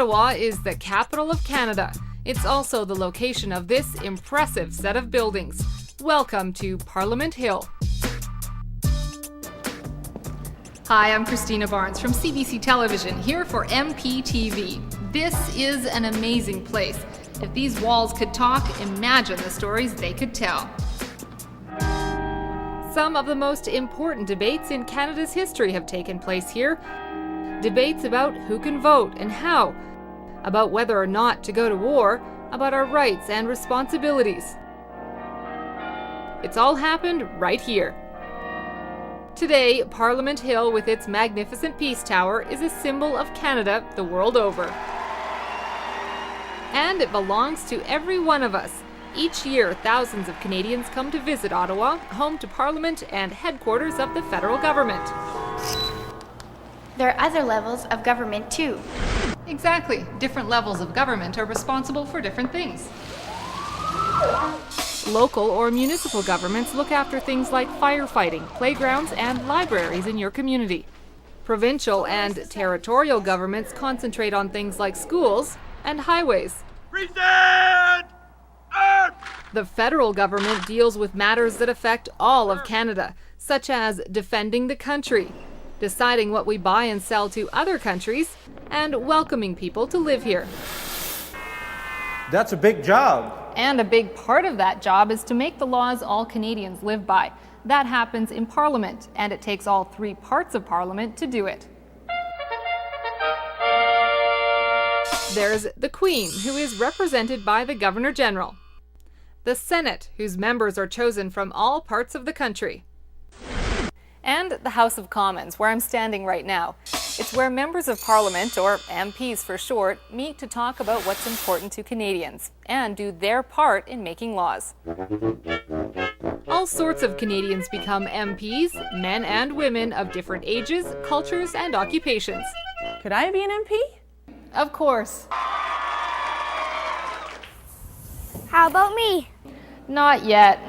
Ottawa is the capital of Canada. It's also the location of this impressive set of buildings. Welcome to Parliament Hill. Hi, I'm Christina Barnes from CBC Television, here for Mptv. This is an amazing place. If these walls could talk, imagine the stories they could tell. Some of the most important debates in Canada's history have taken place here. Debates about who can vote and how, about whether or not to go to war, about our rights and responsibilities. It's all happened right here. Today, Parliament Hill, with its magnificent Peace Tower, is a symbol of Canada the world over. And it belongs to every one of us. Each year, thousands of Canadians come to visit Ottawa, home to Parliament and headquarters of the federal government. There are other levels of government too. Exactly. Different levels of government are responsible for different things. Local or municipal governments look after things like firefighting, playgrounds, and libraries in your community. Provincial and territorial governments concentrate on things like schools and highways. Present! The federal government deals with matters that affect all of Canada, such as defending the country, deciding what we buy and sell to other countries, and welcoming people to live here. That's a big job. And a big part of that job is to make the laws all Canadians live by. That happens in Parliament, and it takes all three parts of Parliament to do it. There's the Queen, who is represented by the Governor-General. The Senate, whose members are chosen from all parts of the country. And the House of Commons, where I'm standing right now. It's where members of Parliament, or MPs for short, meet to talk about what's important to Canadians and do their part in making laws. All sorts of Canadians become MPs, men and women of different ages, cultures, and occupations. Could I be an MP? Of course. How about me? Not yet.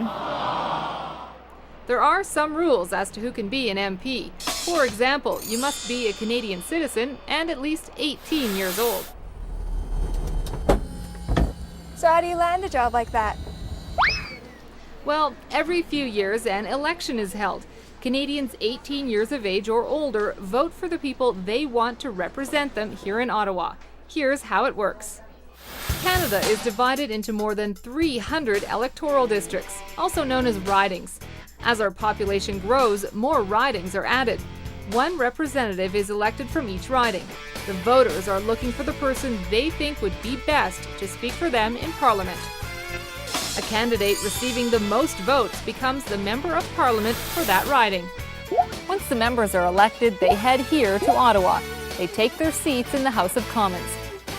There are some rules as to who can be an MP. For example, you must be a Canadian citizen and at least 18 years old. So how do you land a job like that? Well, every few years an election is held. Canadians 18 years of age or older vote for the people they want to represent them here in Ottawa. Here's how it works. Canada is divided into more than 300 electoral districts, also known as ridings. As our population grows, more ridings are added. One representative is elected from each riding. The voters are looking for the person they think would be best to speak for them in Parliament. A candidate receiving the most votes becomes the Member of Parliament for that riding. Once the members are elected, they head here to Ottawa. They take their seats in the House of Commons.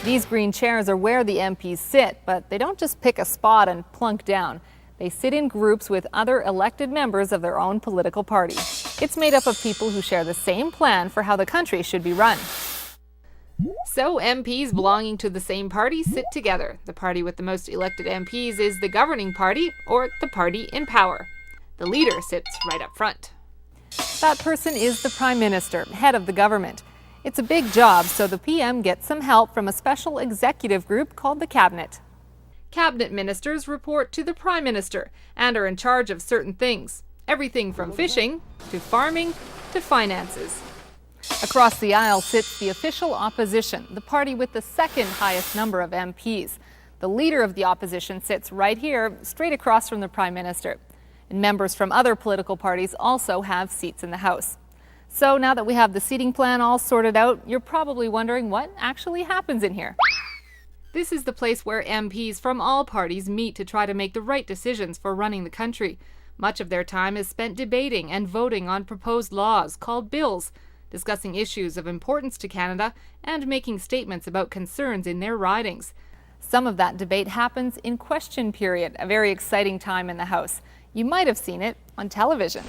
These green chairs are where the MPs sit, but they don't just pick a spot and plunk down. They sit in groups with other elected members of their own political party. It's made up of people who share the same plan for how the country should be run. So MPs belonging to the same party sit together. The party with the most elected MPs is the governing party, or the party in power. The leader sits right up front. That person is the Prime Minister, head of the government. It's a big job, so the PM gets some help from a special executive group called the Cabinet. Cabinet ministers report to the Prime Minister and are in charge of certain things. Everything from fishing, to farming, to finances. Across the aisle sits the official opposition, the party with the second highest number of MPs. The leader of the opposition sits right here, straight across from the Prime Minister. And members from other political parties also have seats in the House. So now that we have the seating plan all sorted out, you're probably wondering what actually happens in here. This is the place where MPs from all parties meet to try to make the right decisions for running the country. Much of their time is spent debating and voting on proposed laws called bills, discussing issues of importance to Canada, and making statements about concerns in their ridings. Some of that debate happens in question period, a very exciting time in the House. You might have seen it on television.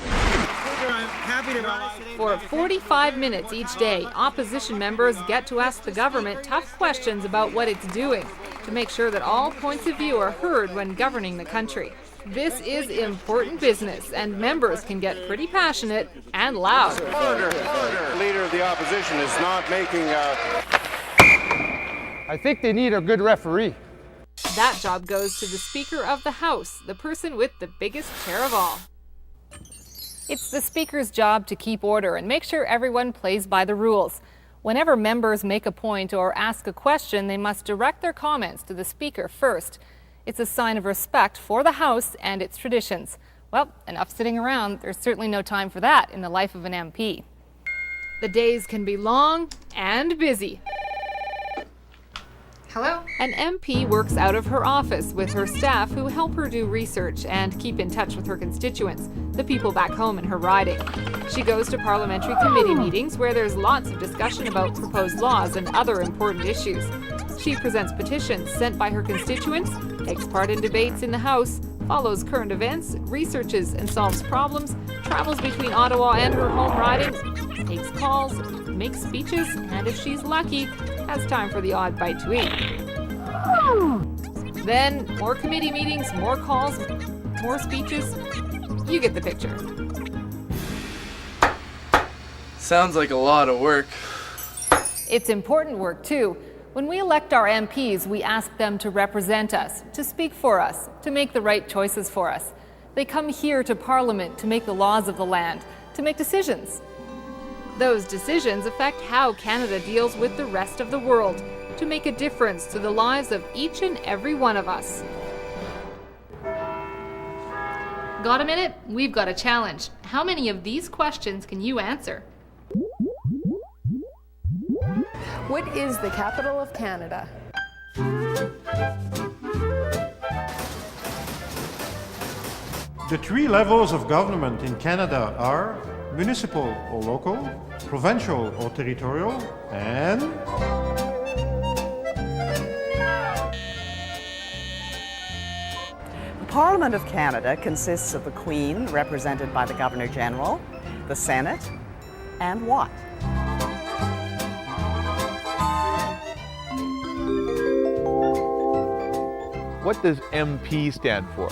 For 45 minutes each day, opposition members get to ask the government tough questions about what it's doing to make sure that all points of view are heard when governing the country. This is important business, and members can get pretty passionate and loud. The leader of the opposition is not making I think they need a good referee. That job goes to the Speaker of the House, the person with the biggest chair of all. It's the Speaker's job to keep order and make sure everyone plays by the rules. Whenever members make a point or ask a question, they must direct their comments to the Speaker first. It's a sign of respect for the House and its traditions. Well, enough sitting around. There's certainly no time for that in the life of an MP. The days can be long and busy. Hello? An MP works out of her office with her staff who help her do research and keep in touch with her constituents, the people back home in her riding. She goes to parliamentary committee meetings where there's lots of discussion about proposed laws and other important issues. She presents petitions sent by her constituents, takes part in debates in the House, follows current events, researches and solves problems, travels between Ottawa and her home riding, takes calls, makes speeches, and if she's lucky, has time for the odd bite to eat. Then, more committee meetings, more calls, more speeches. You get the picture. Sounds like a lot of work. It's important work, too. When we elect our MPs, we ask them to represent us, to speak for us, to make the right choices for us. They come here to Parliament to make the laws of the land, to make decisions. Those decisions affect how Canada deals with the rest of the world, to make a difference to the lives of each and every one of us. Got a minute? We've got a challenge. How many of these questions can you answer? What is the capital of Canada? The three levels of government in Canada are municipal or local, provincial or territorial, and The Parliament of Canada consists of the Queen, represented by the Governor-General, the Senate, and what? What does MP stand for?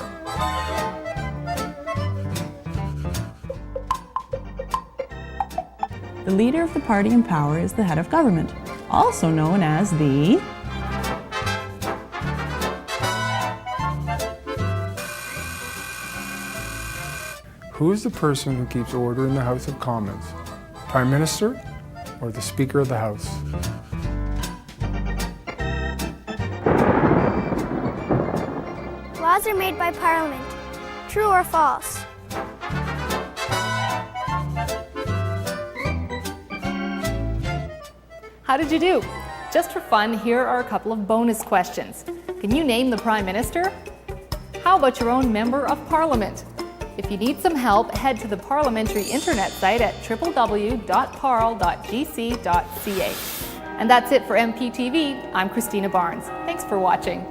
The leader of the party in power is the head of government, also known as the... Who is the person who keeps order in the House of Commons? Prime Minister or the Speaker of the House? Laws are made by Parliament. True or false? How did you do? Just for fun, here are a couple of bonus questions. Can you name the Prime Minister? How about your own Member of Parliament? If you need some help, head to the parliamentary internet site at www.parl.gc.ca. And that's it for Mptv. I'm Christina Barnes. Thanks for watching.